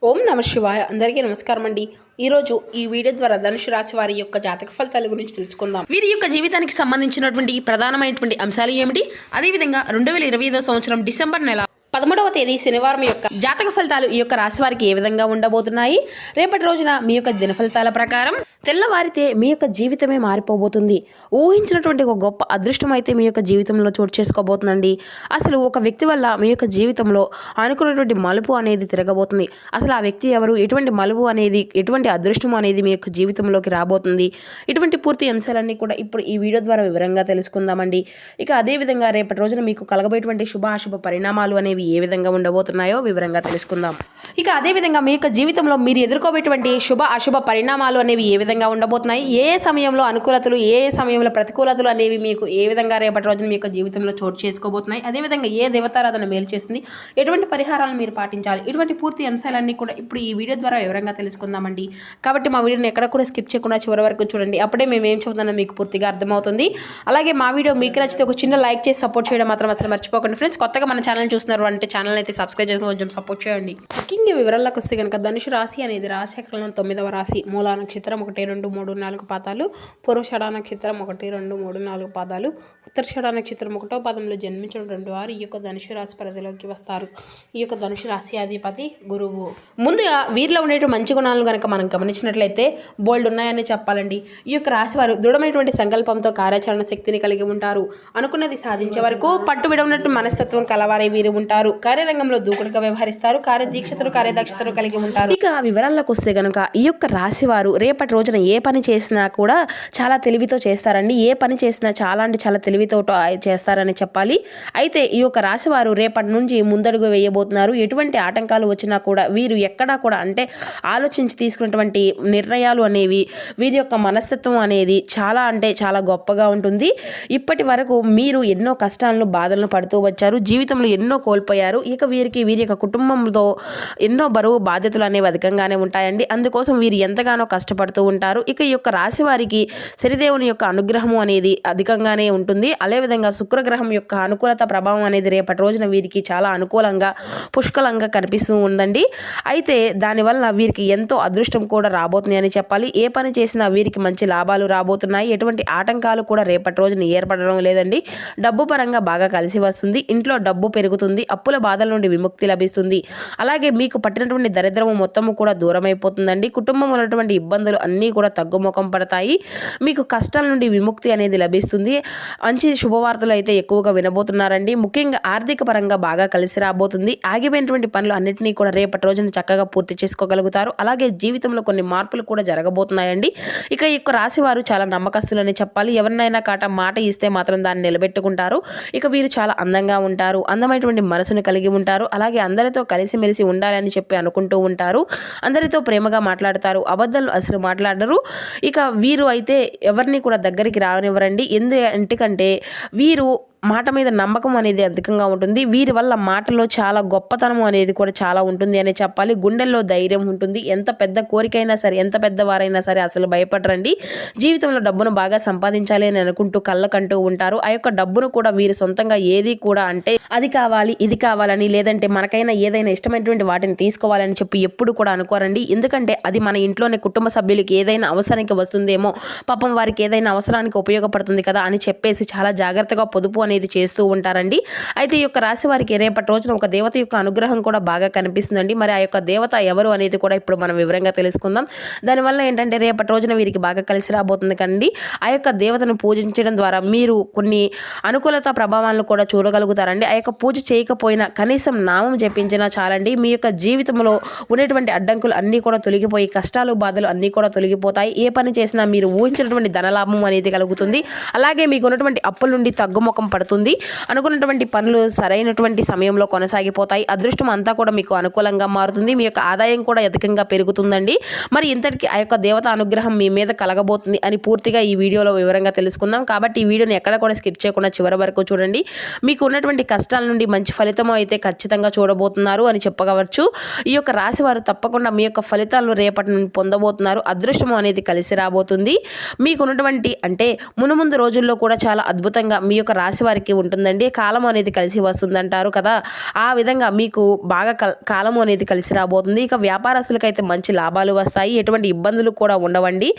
ఓం నమ శివాయ. అందరికీ నమస్కారం అండి. ఈరోజు ఈ వీడియో ద్వారా ధనుసు రాశి వారి యొక్క జాతక ఫలితాల గురించి తెలుసుకుందాం. వీరి యొక్క జీవితానికి సంబంధించినటువంటి ప్రధానమైనటువంటి అంశాలు ఏమిటి, అదేవిధంగా 2025 సంవత్సరం డిసెంబర్ నెల 13వ తేదీ శనివారం యొక్క జాతక ఫలితాలు ఈ యొక్క రాశి వారికి ఏ విధంగా ఉండబోతున్నాయి. రేపటి రోజున మీ యొక్క దిన ఫలితాల ప్రకారం తెల్లవారితే మీ యొక్క జీవితమే మారిపోబోతుంది. ఊహించినటువంటి ఒక గొప్ప అదృష్టం అయితే మీ యొక్క జీవితంలో చోటు చేసుకోబోతుందండి. అసలు ఒక వ్యక్తి వల్ల మీ యొక్క జీవితంలో అనుకున్నటువంటి మలుపు అనేది తిరగబోతుంది. అసలు ఆ వ్యక్తి ఎవరు, ఎటువంటి మలుపు అనేది, ఎటువంటి అదృష్టం అనేది మీ యొక్క జీవితంలోకి రాబోతుంది. ఇటువంటి పూర్తి అంశాలన్నీ కూడా ఇప్పుడు ఈ వీడియో ద్వారా వివరంగా తెలుసుకుందామండి. ఇక అదేవిధంగా రేపటి రోజున మీకు కలగబోయేటువంటి శుభ అశుభ పరిణామాలు అనేవి ఏ విధంగా ఉండబోతున్నాయో వివరంగా తెలుసుకుందాం. ఇక అదేవిధంగా మీ యొక్క జీవితంలో మీరు ఎదుర్కోబోయేటువంటి శుభ అశుభ పరిణామాలు అనేవి ఏ విధంగా ఉండబోతున్నాయి, ఏ సమయంలో అనుకూలతలు, ఏ సమయంలో ప్రతికూలతలు అనేవి మీకు ఏ విధంగా రేపటి రోజున మీ యొక్క జీవితంలో చోటు చేసుకోబోతున్నాయి, అదేవిధంగా ఏ దేవతారాధన మేలు చేస్తుంది, ఎటువంటి పరిహారాలను మీరు పాటించాలి, ఇటువంటి పూర్తి అంశాలన్నీ కూడా ఇప్పుడు ఈ వీడియో ద్వారా వివరంగా తెలుసుకుందామండి. కాబట్టి మా వీడియోని ఎక్కడ కూడా స్కిప్ చేయకుండా చివరి వరకు చూడండి. అప్పుడే మేము ఏం చెబుతున్నామో మీకు పూర్తిగా అర్థమవుతుంది. అలాగే మా వీడియో మీకు నచ్చితే ఒక చిన్న లైక్ చేసి సపోర్ట్ చేయడం మాత్రం అసలు మర్చిపోకండి ఫ్రెండ్స్. కొత్తగా మన ఛానల్ చూస్తున్నారు అంటే ఛానల్ అయితే సబ్స్క్రైబ్ చేసుకుని కొంచెం సపోర్ట్ చేయండి. ముఖ్యంగా వివరాల్లోకి వస్తే కనుక ధనుసు రాశి అనేది రాశి చక్రంలో 9వ రాశి. మూలా నక్షత్రం 1, 2, 3, 4 పాదాలు, పూర్వషాఢ నక్షత్రం 1, 2, 3, 4 పాదాలు, ఉత్తరషాఢ నక్షత్రం 1వ పాదంలో జన్మించినటువంటి వారు ఈ యొక్క ధనుసు రాశి పరిధిలోకి వస్తారు. ఈ యొక్క ధనుసు రాశి అధిపతి గురువు. ముందుగా వీరిలో ఉండేటువంటి మంచి గుణాలు కనుక మనం గమనించినట్లయితే బోల్డ్ ఉన్నాయని చెప్పాలండి. ఈ యొక్క రాశి వారు దృఢమైనటువంటి సంకల్పంతో కార్యాచరణ శక్తిని కలిగి ఉంటారు. అనుకున్నది సాధించే వరకు పట్టు విడవనట్టు మనస్తత్వం కలవారే వీరు ఉంటారు. కార్యరంగంలో దూకుడుగా వ్యవహరిస్తారు. కార్యదీక్షతలు కార్యదక్షతలు కలిగి ఉంటారు. ఇక వివరాల్లోకి వస్తే కనుక ఈ యొక్క రాశి వారు రేపటి రోజున ఏ పని చేసినా కూడా చాలా తెలివితో చేస్తారండి. ఏ పని చేసినా చాలా అంటే చాలా తెలివితో చేస్తారని చెప్పాలి. అయితే ఈ యొక్క రాశి వారు రేపటి నుంచి ముందడుగు వేయబోతున్నారు. ఎటువంటి ఆటంకాలు వచ్చినా కూడా వీరు ఎక్కడా కూడా అంటే ఆలోచించి తీసుకున్నటువంటి నిర్ణయాలు అనేవి, వీరి యొక్క మనస్తత్వం అనేది చాలా అంటే చాలా గొప్పగా ఉంటుంది. ఇప్పటి వరకు మీరు ఎన్నో కష్టాలను బాధలను పడుతూ వచ్చారు. జీవితంలో ఎన్నో కోల్పోయారు. ఇక వీరికి వీరి యొక్క కుటుంబంతో ఎన్నో బరువు బాధ్యతలు అనేవి అధికంగానే ఉంటాయండి. అందుకోసం వీరు ఎంతగానో కష్టపడుతూ ఉంటారు. ఇక ఈ యొక్క రాశి వారికి శనిదేవుని యొక్క అనుగ్రహము అనేది అధికంగానే ఉంటుంది. అదేవిధంగా శుక్రగ్రహం యొక్క అనుకూలత ప్రభావం అనేది రేపటి రోజున వీరికి చాలా అనుకూలంగా పుష్కలంగా కనిపిస్తూ ఉందండి. అయితే దానివల్ల వీరికి ఎంతో అదృష్టం కూడా రాబోతుంది అని చెప్పాలి. ఏ పని చేసినా వీరికి మంచి లాభాలు రాబోతున్నాయి. ఎటువంటి ఆటంకాలు కూడా రేపటి రోజున ఏర్పడడం లేదండి. డబ్బు పరంగా బాగా కలిసి వస్తుంది. ఇంట్లో డబ్బు పెరుగుతుంది. అప్పుల బాధల నుండి విముక్తి లభిస్తుంది. అలాగే మీకు పట్టినటువంటి దరిద్రము మొత్తము కూడా దూరం అయిపోతుందండి. కుటుంబంలో ఉన్నటువంటి ఇబ్బందులు అన్నీ కూడా తగ్గుముఖం పడతాయి. మీకు కష్టాల నుండి విముక్తి అనేది లభిస్తుంది. మంచి శుభవార్తలు అయితే ఎక్కువగా వినబోతున్నారండి. ముఖ్యంగా ఆర్థిక పరంగా బాగా కలిసి రాబోతుంది. ఆగిపోయినటువంటి పనులు అన్నింటినీ కూడా రేపటి రోజున చక్కగా పూర్తి చేసుకోగలుగుతారు. అలాగే జీవితంలో కొన్ని మార్పులు కూడా జరగబోతున్నాయండి. ఇక ఈ యొక్క రాశి వారు చాలా నమ్మకస్తులని చెప్పాలి. ఎవరినైనా మాట ఇస్తే మాత్రం దాన్ని నిలబెట్టుకుంటారు. ఇక వీరు చాలా అందంగా ఉంటారు. అందమైనటువంటి మనసును కలిగి ఉంటారు. అలాగే అందరితో కలిసిమెలిసి ఉండాలని చెప్పి అనుకుంటూ ఉంటారు. అందరితో ప్రేమగా మాట్లాడతారు. అబద్ధాలు అసలు మాట్లాడరు. ఇక వీరు అయితే ఎవరిని కూడా దగ్గరికి రానివ్వరండి. ఎందుకంటే వీరు మాట మీద నమ్మకం అనేది అధికంగా ఉంటుంది. వీరి వల్ల మాటలో చాలా గొప్పతనం అనేది కూడా చాలా ఉంటుంది అని చెప్పాలి. గుండెల్లో ధైర్యం ఉంటుంది. ఎంత పెద్ద కోరికైనా సరే, ఎంత పెద్దవారైనా సరే అసలు భయపడరండి. జీవితంలో డబ్బును బాగా సంపాదించాలి అని అనుకుంటూ కళ్ళకంటూ ఉంటారు. ఆ యొక్క డబ్బును కూడా వీరు సొంతంగా ఏది కూడా అంటే అది కావాలి ఇది కావాలని, లేదంటే మనకైనా ఏదైనా ఇష్టమైనటువంటి వాటిని తీసుకోవాలని చెప్పి ఎప్పుడు కూడా అనుకోరండి. ఎందుకంటే అది మన ఇంట్లోనే కుటుంబ సభ్యులకి ఏదైనా అవసరానికి వస్తుందేమో, పాపం వారికి ఏదైనా అవసరానికి ఉపయోగపడుతుంది కదా అని చెప్పేసి చాలా జాగ్రత్తగా పొదుపు అనేది చేస్తూ ఉంటారండి. అయితే ఈ యొక్క రాశి వారికి రేపటి రోజున ఒక దేవత యొక్క అనుగ్రహం కూడా బాగా కనిపిస్తుందండి. మరి ఆ యొక్క దేవత ఎవరు అనేది కూడా ఇప్పుడు మనం వివరంగా తెలుసుకుందాం. దానివల్ల ఏంటంటే రేపటి రోజున వీరికి బాగా కలిసి రాబోతుంది కండి. ఆ యొక్క దేవతను పూజించడం ద్వారా మీరు కొన్ని అనుకూలత ప్రభావాలను కూడా చూడగలుగుతారండి. ఆ యొక్క పూజ చేయకపోయినా కనీసం నామం జపించినా చాలండి. మీ యొక్క జీవితంలో ఉన్నటువంటి అడ్డంకులు అన్నీ కూడా తొలగిపోయి కష్టాలు బాధలు అన్నీ కూడా తొలగిపోతాయి. ఏ పని చేసినా మీరు ఊహించినటువంటి ధనలాభం అనేది కలుగుతుంది. అలాగే మీకు ఉన్నటువంటి అప్పుల నుండి తగ్గుముఖం పడుతుంది. అనుకున్నటువంటి పనులు సరైనటువంటి సమయంలో కొనసాగిపోతాయి. అదృష్టం అంతా కూడా మీకు అనుకూలంగా మారుతుంది. మీ యొక్క ఆదాయం కూడా అధికంగా పెరుగుతుందండి. మరి ఇంతటికి ఆ యొక్క దేవత అనుగ్రహం మీ మీద కలగబోతుంది అని పూర్తిగా ఈ వీడియోలో వివరంగా తెలుసుకుందాం. కాబట్టి ఈ వీడియోని ఎక్కడ కూడా స్కిప్ చేయకుండా చివరి వరకు చూడండి. మీకు ఉన్నటువంటి కష్టాల నుండి మంచి ఫలితం అయితే ఖచ్చితంగా చూడబోతున్నారు అని చెప్పవచ్చు. ఈ యొక్క రాశి వారు తప్పకుండా మీ యొక్క ఫలితాలను రేపటి నుండి పొందబోతున్నారు. అదృష్టం అనేది కలిసి రాబోతుంది. మీకు ఉన్నటువంటి అంటే మునుముందు రోజుల్లో కూడా చాలా అద్భుతంగా మీ యొక్క రాశి వారికి ఉంటుందండి. కాలం అనేది కలిసి వస్తుందంటారు కదా, ఆ విధంగా మీకు బాగా కాలము అనేది కలిసి రాబోతుంది. ఇక వ్యాపారస్తులకైతే మంచి లాభాలు వస్తాయి, ఎటువంటి ఇబ్బందులు కూడా ఉండవండి.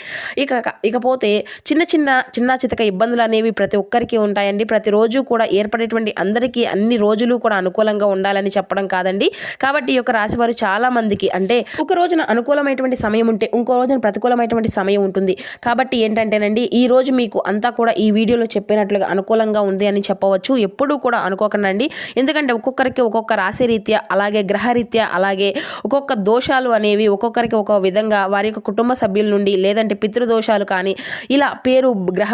ఇకపోతే చిన్న చితక ఇబ్బందులు అనేవి ప్రతి ఒక్కరికి ఉంటాయండి. ప్రతిరోజు కూడా ఏర్పడేటువంటి అందరికీ అన్ని రోజులు కూడా అనుకూలంగా ఉండాలని చెప్పడం కాదండి. కాబట్టి ఈ యొక్క రాశి వారు చాలా మందికి అంటే ఒక రోజున అనుకూలమైనటువంటి సమయం ఉంటే ఇంకో రోజున ప్రతికూలమైనటువంటి సమయం ఉంటుంది. కాబట్టి ఏంటంటేనండి, ఈ రోజు మీకు అంతా కూడా ఈ వీడియోలో చెప్పినట్లుగా అనుకూలంగా ఉంది అని చెప్పవచ్చు. ఎప్పుడూ కూడా అనుకోకండి, ఎందుకంటే ఒక్కొక్కరికి ఒక్కొక్క రాశి రీత్యా, అలాగే గ్రహరీత్యా, అలాగే ఒక్కొక్క దోషాలు అనేవి ఒక్కొక్కరికి ఒక విధంగా వారి యొక్క కుటుంబ సభ్యుల నుండి, లేదంటే పితృదోషాలు కానీ ఇలా పేరు గ్రహ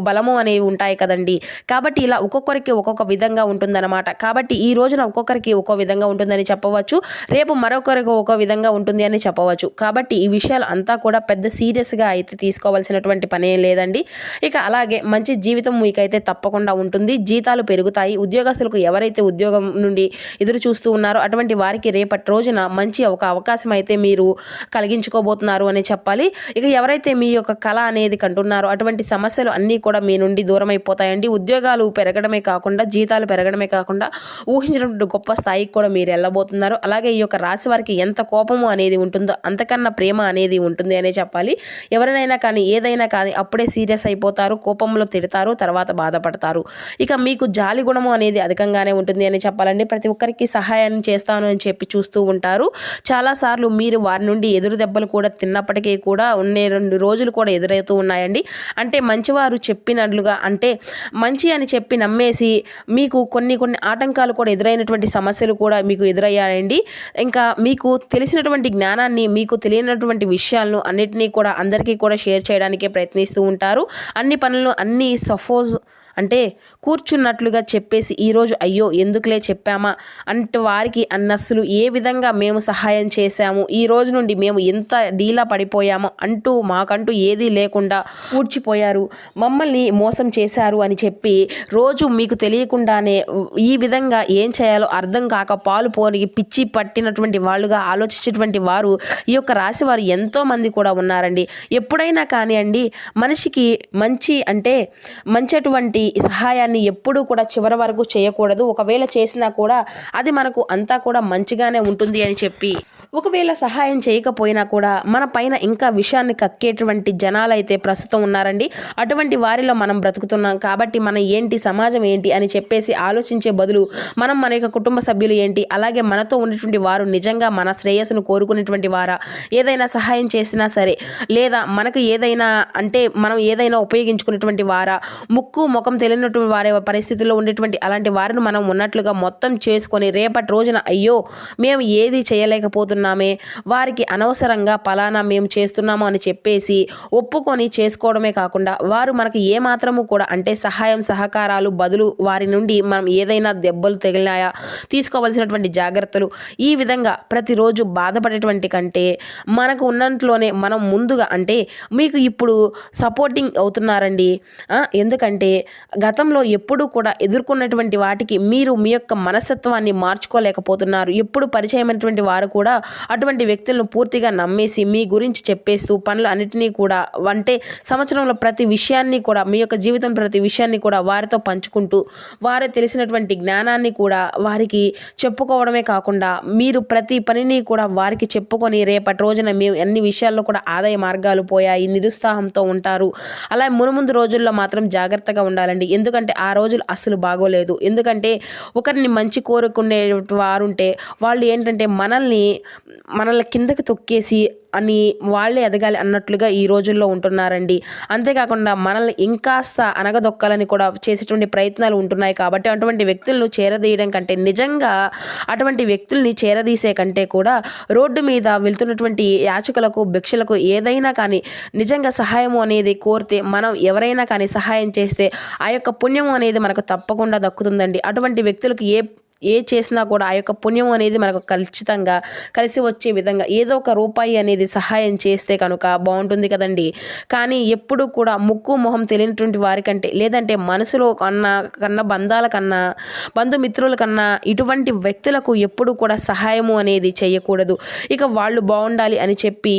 బలము అనేవి ఉంటాయి కదండి. కాబట్టి ఇలా ఒక్కొక్కరికి ఒక్కొక్క విధంగా ఉంటుందన్నమాట. కాబట్టి ఈ రోజున ఒక్కొక్కరికి ఒక్కో విధంగా ఉంటుందని చెప్పవచ్చు, రేపు మరొకరికి ఒక్కో విధంగా ఉంటుంది అని చెప్పవచ్చు. కాబట్టి ఈ విషయాలు అంతా కూడా పెద్ద సీరియస్గా అయితే తీసుకోవాల్సినటువంటి పనే లేదండి. ఇక అలాగే మంచి జీవితం మీకైతే తప్పకుండా ఉంటుంది, జీతాలు పెరుగుతాయి. ఉద్యోగస్తులకు ఎవరైతే ఉద్యోగం నుండి ఎదురు చూస్తూ ఉన్నారో అటువంటి వారికి రేపటి రోజున మంచి ఒక అవకాశం అయితే మీరు కలిగించుకోబోతున్నారు అని చెప్పాలి. ఇక ఎవరైతే మీ యొక్క కళ అనేది కంటున్నారో అటువంటి సమస్యలు అన్నీ కూడా మీ నుండి దూరం అయిపోతాయండి. ఉద్యోగాలు పెరగడమే కాకుండా, జీతాలు పెరగడమే కాకుండా ఊహించినటువంటి గొప్ప స్థాయికి కూడా మీరు వెళ్ళబోతున్నారు. అలాగే ఈ యొక్క రాశి వారికి ఎంత కోపము అనేది ఉంటుందో అంతకన్నా ప్రేమ అనేది ఉంటుంది అనే చెప్పాలి. ఎవరినైనా కానీ ఏదైనా కానీ అప్పుడే సీరియస్ అయిపోతారు, కోపంలో తిడతారు, తర్వాత బాధపడతారు. ఇక మీకు జాలి గుణము అనేది అధికంగానే ఉంటుంది అని చెప్పాలండి. ప్రతి ఒక్కరికి సహాయం చేస్తాను అని చెప్పి చూస్తూ ఉంటారు. చాలాసార్లు మీరు వారి నుండి ఎదురు దెబ్బలు కూడా తిన్నప్పటికీ కూడా 2 రోజులు కూడా ఎదురవుతూ ఉన్నాయండి. అంటే మంచివారు చెప్పినట్లుగా, అంటే మంచి అని చెప్పి నమ్మేసి మీకు కొన్ని ఆటంకాలు కూడా ఎదురైనటువంటి సమస్యలు కూడా మీకు ఎదురయ్యాయండి. ఇంకా మీకు తెలిసినటువంటి జ్ఞానాన్ని, మీకు తెలియనటువంటి విషయాలను అన్నిటినీ కూడా అందరికీ కూడా షేర్ చేయడానికే ప్రయత్నిస్తూ ఉంటారు. అన్ని పనులను అంటే కూర్చున్నట్లుగా చెప్పేసి ఈరోజు అయ్యో ఎందుకులే చెప్పామా అంటూ వారికి అన్నస్సులు ఏ విధంగా మేము సహాయం చేశాము, ఈ రోజు నుండి మేము ఎంత డీలా పడిపోయామో అంటూ మాకంటూ ఏదీ లేకుండా ఊడ్చిపోయారు, మమ్మల్ని మోసం చేశారు అని చెప్పి రోజు మీకు తెలియకుండానే ఈ విధంగా ఏం చేయాలో అర్థం కాక పాలు పోని పిచ్చి పట్టినటువంటి వాళ్ళుగా ఆలోచించేటువంటి వారు ఈ యొక్క రాశి వారు ఎంతోమంది కూడా ఉన్నారండి. ఎప్పుడైనా కానివ్వండి, మనిషికి మంచిటువంటి సహాయాన్ని ఎప్పుడూ కూడా చివరి వరకు చేయకూడదు. ఒకవేళ చేసినా కూడా అది మనకు అంతా కూడా మంచిగానే ఉంటుంది అని చెప్పి, ఒకవేళ సహాయం చేయకపోయినా కూడా మన పైన ఇంకా విషయాన్ని కక్కేటువంటి జనాలైతే ప్రస్తుతం ఉన్నారండి. అటువంటి వారిలో మనం బ్రతుకుతున్నాం. కాబట్టి మనం ఏంటి, సమాజం ఏంటి అని చెప్పేసి ఆలోచించే బదులు మన యొక్క కుటుంబ సభ్యులు ఏంటి, అలాగే మనతో ఉన్నటువంటి వారు నిజంగా మన శ్రేయస్సును కోరుకునేటువంటి వారా, ఏదైనా సహాయం చేసినా సరే, లేదా మనకు మనం ఏదైనా ఉపయోగించుకునేటువంటి వారా, ముక్కు ముఖం తెలియనటువంటి వారి పరిస్థితుల్లో ఉండేటువంటి అలాంటి వారిని మనం ఉన్నట్లుగా మొత్తం చేసుకొని రేపటి రోజున అయ్యో మేము ఏది చేయలేకపోతున్నామే, వారికి అనవసరంగా పలానా మేము చేస్తున్నాము అని చెప్పేసి ఒప్పుకొని చేసుకోవడమే కాకుండా, వారు మనకు ఏమాత్రము కూడా అంటే సహాయం సహకారాలు బదులు వారి నుండి మనం ఏదైనా దెబ్బలు తగిలినాయా, తీసుకోవాల్సినటువంటి జాగ్రత్తలు, ఈ విధంగా ప్రతిరోజు బాధపడేటువంటి కంటే మనకు ఉన్నట్లోనే మనం ముందుగా అంటే మీకు ఇప్పుడు సపోర్టింగ్ అవుతున్నారండి. ఎందుకంటే గతంలో ఎప్పుడూ కూడా ఎదుర్కొన్నటువంటి వాటికి మీరు మీ యొక్క మనస్తత్వాన్ని మార్చుకోలేకపోతున్నారు. ఎప్పుడు పరిచయమైనటువంటి వారు కూడా అటువంటి వ్యక్తులను పూర్తిగా నమ్మేసి మీ గురించి చెప్పేస్తూ పనులు అన్నిటినీ కూడా అంటే సంవత్సరంలో ప్రతి విషయాన్ని కూడా, మీ యొక్క జీవితం ప్రతి విషయాన్ని కూడా వారితో పంచుకుంటూ వారు తెలిసినటువంటి జ్ఞానాన్ని కూడా వారికి చెప్పుకోవడమే కాకుండా మీరు ప్రతి పనిని కూడా వారికి చెప్పుకొని రేపటి రోజున మేము అన్ని విషయాల్లో కూడా ఆదాయ మార్గాలు పోయాయి, నిరుత్సాహంతో ఉంటారు. అలా మునుముందు రోజుల్లో మాత్రం జాగ్రత్తగా ఉండాలండి. ఎందుకంటే ఆ రోజులు అస్సలు బాగోలేదు. ఎందుకంటే ఒకరిని మంచి కోరుకునే వారుంటే వాళ్ళు ఏంటంటే మనల్ని కిందకి తొక్కేసి అని వాళ్ళే ఎదగాలి అన్నట్లుగా ఈ రోజుల్లో ఉంటున్నారండి. అంతేకాకుండా మనల్ని ఇంకాస్త అనగదొక్కాలని కూడా చేసేటువంటి ప్రయత్నాలు ఉంటున్నాయి. కాబట్టి అటువంటి వ్యక్తులను చేరదీయడం కంటే, నిజంగా అటువంటి వ్యక్తుల్ని చేరదీసే కంటే కూడా రోడ్డు మీద వెళ్తున్నటువంటి యాచకులకు, భిక్షలకు ఏదైనా కానీ నిజంగా సహాయము అనేది కోరితే, మనం ఎవరైనా కానీ సహాయం చేస్తే ఆ యొక్క పుణ్యము అనేది మనకు తప్పకుండా దక్కుతుందండి. అటువంటి వ్యక్తులకు ఏ చేసినా కూడా ఆ యొక్క పుణ్యం అనేది మనకు ఖచ్చితంగా కలిసి వచ్చే విధంగా ఏదో ఒక రూపాయి అనేది సహాయం చేస్తే కనుక బాగుంటుంది కదండి. కానీ ఎప్పుడు కూడా ముక్కు మొహం తెలియనటువంటి వారికంటే లేదంటే మనసులో కన్నా బంధాల కన్నా బంధుమిత్రుల కన్నా ఇటువంటి వ్యక్తులకు ఎప్పుడు కూడా సహాయము అనేది చేయకూడదు. ఇక వాళ్ళు బాగుండాలి అని చెప్పి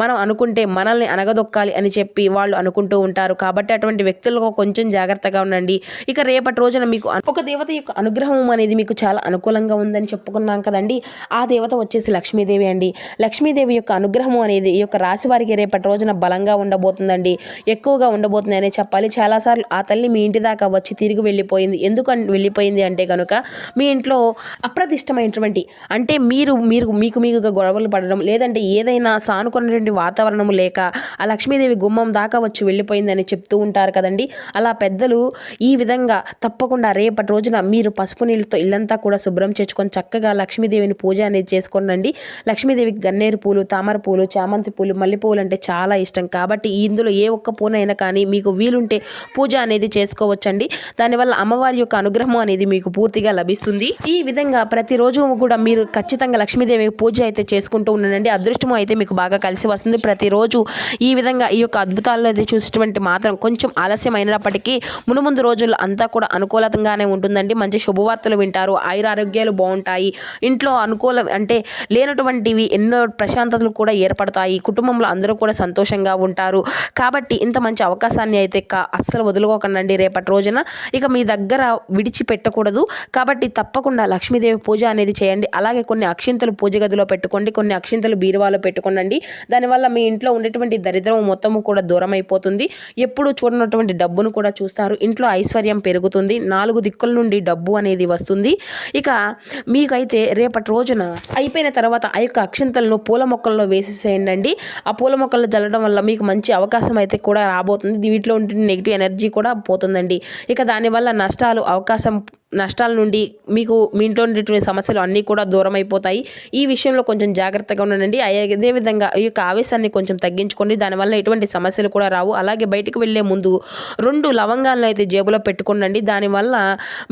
మనం అనుకుంటే మనల్ని అనగదొక్కాలి అని చెప్పి వాళ్ళు అనుకుంటూ ఉంటారు. కాబట్టి అటువంటి వ్యక్తులకు కొంచెం జాగ్రత్తగా ఉండండి. ఇక రేపటి రోజున మీకు ఒక దేవత యొక్క అనుగ్రహం అనేది మీకు చాలా అనుకూలంగా ఉందని చెప్పుకున్నాం కదండి. ఆ దేవత వచ్చేసి లక్ష్మీదేవి అండి. లక్ష్మీదేవి యొక్క అనుగ్రహం అనేది ఈ యొక్క రాశి వారికి రేపటి రోజున బలంగా ఉండబోతుందండి, ఎక్కువగా ఉండబోతుంది అనే చెప్పాలి. చాలాసార్లు ఆ తల్లి మీ ఇంటి దాకా వచ్చి తిరిగి వెళ్ళిపోయింది. ఎందుకు వెళ్ళిపోయింది అంటే కనుక మీ ఇంట్లో అప్రదిష్టమైనటువంటి అంటే మీకుగా గొడవలు పడడం లేదంటే ఏదైనా సానుకున్నటువంటి వాతావరణం లేక ఆ లక్ష్మీదేవి గుమ్మం దాకా వచ్చి వెళ్ళిపోయిందని చెప్తూ ఉంటారు కదండి. అలా పెద్దలు ఈ విధంగా తప్పకుండా రేపటి రోజున మీరు పసుపు నీళ్ళతో ఇల్లంతా కూడా శుభ్రం చేసుకొని చక్కగా లక్ష్మీదేవిని పూజ అనేది చేసుకోండి. లక్ష్మీదేవికి గన్నేరు పూలు, తామర పూలు, చామంతి పూలు, మల్లె పూలు అంటే చాలా ఇష్టం. కాబట్టి ఇందులో ఏ ఒక్క పూనైనా కానీ మీకు వీలుంటే పూజ అనేది చేసుకోవచ్చండి. దానివల్ల అమ్మవారి యొక్క అనుగ్రహం అనేది మీకు పూర్తిగా లభిస్తుంది. ఈ విధంగా ప్రతిరోజు కూడా మీరు ఖచ్చితంగా లక్ష్మీదేవి పూజ అయితే చేసుకుంటూ ఉండండి. అదృష్టము అయితే మీకు బాగా కలిసి వస్తుంది. ప్రతిరోజు ఈ విధంగా ఈ యొక్క అద్భుతాలను అయితే చూసేటువంటి మాత్రం కొంచెం ఆలస్యమైనప్పటికీ మునుముందు రోజుల్లో అంతా కూడా అనుకూలంగానే ఉంటుందండి. మంచి శుభవార్తలు వింటారు, ఆయురారోగ్యాలు బాగుంటాయి, ఇంట్లో అనుకూలం అంటే లేనటువంటివి ఎన్నో ప్రశాంతతలు కూడా ఏర్పడతాయి, కుటుంబంలో అందరూ కూడా సంతోషంగా ఉంటారు. కాబట్టి ఇంత మంచి అవకాశాన్ని అయితే అస్సలు వదులుకోకండి రేపటి రోజున. ఇక మీ దగ్గర విడిచిపెట్టకూడదు. కాబట్టి తప్పకుండా లక్ష్మీదేవి పూజ అనేది చేయండి. అలాగే కొన్ని అక్షింతలు పూజ గదిలో పెట్టుకోండి, కొన్ని అక్షింతలు బీరువాలో పెట్టుకోండి. దానివల్ల మీ ఇంట్లో ఉండేటువంటి దరిద్రం మొత్తము కూడా దూరం అయిపోతుంది. ఎప్పుడు చూడనటువంటి డబ్బును కూడా చూస్తారు, ఇంట్లో ఐశ్వర్యం పెరుగుతుంది, 4 దిక్కుల నుండి డబ్బు అనేది వస్తుంది. ఇక మీకైతే రేపటి రోజున అయిపోయిన తర్వాత ఆ యొక్క అక్షింతలను పూల మొక్కల్లో వేసేసేయండి. ఆ పూల మొక్కల్లో జల్లడం వల్ల మీకు మంచి అవకాశం అయితే కూడా రాబోతుంది. వీటిలో ఉండే నెగిటివ్ ఎనర్జీ కూడా పోతుందండి. ఇక దానివల్ల నష్టాల నుండి మీకు మీ ఇంట్లో ఉండేటువంటి సమస్యలు అన్నీ కూడా దూరం అయిపోతాయి. ఈ విషయంలో కొంచెం జాగ్రత్తగా ఉండండి. అదేవిధంగా ఈ యొక్క ఆవేశాన్ని కొంచెం తగ్గించుకోండి. దానివల్ల ఎటువంటి సమస్యలు కూడా రావు. అలాగే బయటకు వెళ్ళే ముందు 2 లవంగాలను అయితే జేబులో పెట్టుకోండి. దానివల్ల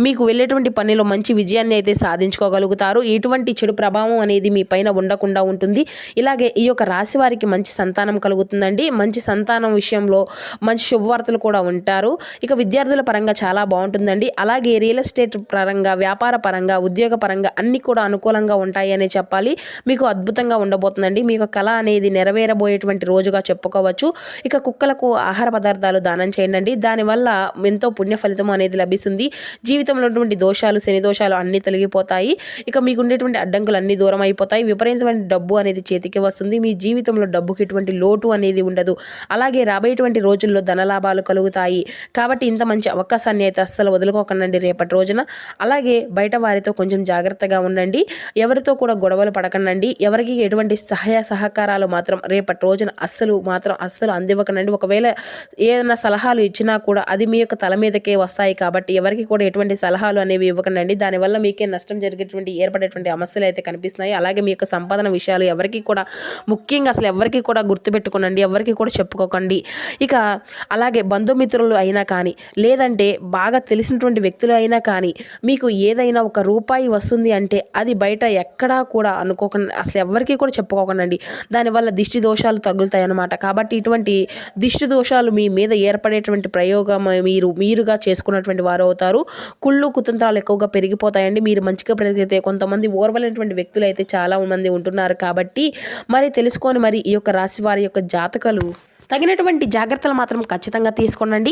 మీకు వెళ్ళేటువంటి పనిలో మంచి విజయాన్ని అయితే సాధించుకోగలుగుతారు. ఎటువంటి చెడు ప్రభావం అనేది మీ పైన ఉండకుండా ఉంటుంది. ఇలాగే ఈ యొక్క రాశి వారికి మంచి సంతానం కలుగుతుందండి. మంచి సంతానం విషయంలో మంచి శుభవార్తలు కూడా ఉంటారు. ఇక విద్యార్థుల పరంగా చాలా బాగుంటుందండి. అలాగే రియల్ ఎస్టేట్ పరంగా, వ్యాపార పరంగా, ఉద్యోగ పరంగా అన్ని కూడా అనుకూలంగా ఉంటాయి అనే చెప్పాలి. మీకు అద్భుతంగా ఉండబోతుందండి. మీకు కళ అనేది నెరవేరబోయేటువంటి రోజుగా చెప్పుకోవచ్చు. ఇక కుక్కలకు ఆహార పదార్థాలు దానం చేయండి. దానివల్ల ఎంతో పుణ్య ఫలితం అనేది లభిస్తుంది. జీవితంలో ఉన్నటువంటి దోషాలు, శని దోషాలు అన్నీ తొలగిపోతాయి. ఇక మీకు ఉండేటువంటి అడ్డంకులు అన్నీ దూరం అయిపోతాయి. విపరీతమైన డబ్బు అనేది చేతికి వస్తుంది. మీ జీవితంలో డబ్బుకి ఎటువంటి లోటు అనేది ఉండదు. అలాగే రాబోయేటువంటి రోజుల్లో ధనలాభాలు కలుగుతాయి. కాబట్టి ఇంత మంచి అవకాశాన్ని అయితే అస్సలు వదులుకోకండి రేపటి రోజున. అలాగే బయట వారితో కొంచెం జాగ్రత్తగా ఉండండి. ఎవరితో కూడా గొడవలు పడకండి. ఎవరికి ఎటువంటి సహాయ సహకారాలు మాత్రం రేపటి రోజున అస్సలు అందివ్వకండి. ఒకవేళ ఏదైనా సలహాలు ఇచ్చినా కూడా అది మీ యొక్క తల మీదకే వస్తాయి. కాబట్టి ఎవరికి కూడా ఎటువంటి సలహాలు అనేవి ఇవ్వకండి. దానివల్ల మీకే నష్టం ఏర్పడేటువంటి సమస్యలు అయితే కనిపిస్తున్నాయి. అలాగే మీ యొక్క సంపాదన విషయాలు ఎవరికి కూడా ముఖ్యంగా అసలు ఎవరికి కూడా గుర్తుపెట్టుకోనండి, ఎవరికి కూడా చెప్పుకోకండి. ఇక అలాగే బంధుమిత్రులు అయినా కానీ లేదంటే బాగా తెలిసినటువంటి వ్యక్తులు అయినా కానీ మీకు ఏదైనా ఒక రూపాయి వస్తుంది అంటే అది బయట ఎక్కడా కూడా అనుకోకుండా అసలు ఎవరికి కూడా చెప్పుకోకండి. దానివల్ల దిష్టి దోషాలు తగులుతాయి అన్నమాట. కాబట్టి ఇటువంటి దిష్టి దోషాలు మీ మీద ఏర్పడేటువంటి ప్రయోగం మీరుగా చేసుకున్నటువంటి వారు అవుతారు. కుళ్ళు కుతంత్రాలు ఎక్కువగా పెరిగిపోతాయండి. మీరు మంచిగా పెరిగితే కొంతమంది ఓర్వలేనటువంటి వ్యక్తులు అయితే చాలా మంది ఉంటున్నారు. కాబట్టి తెలుసుకొని ఈ యొక్క రాశి వారి యొక్క జాతకాలు తగినటువంటి జాగ్రత్తలు మాత్రం ఖచ్చితంగా తీసుకోండి.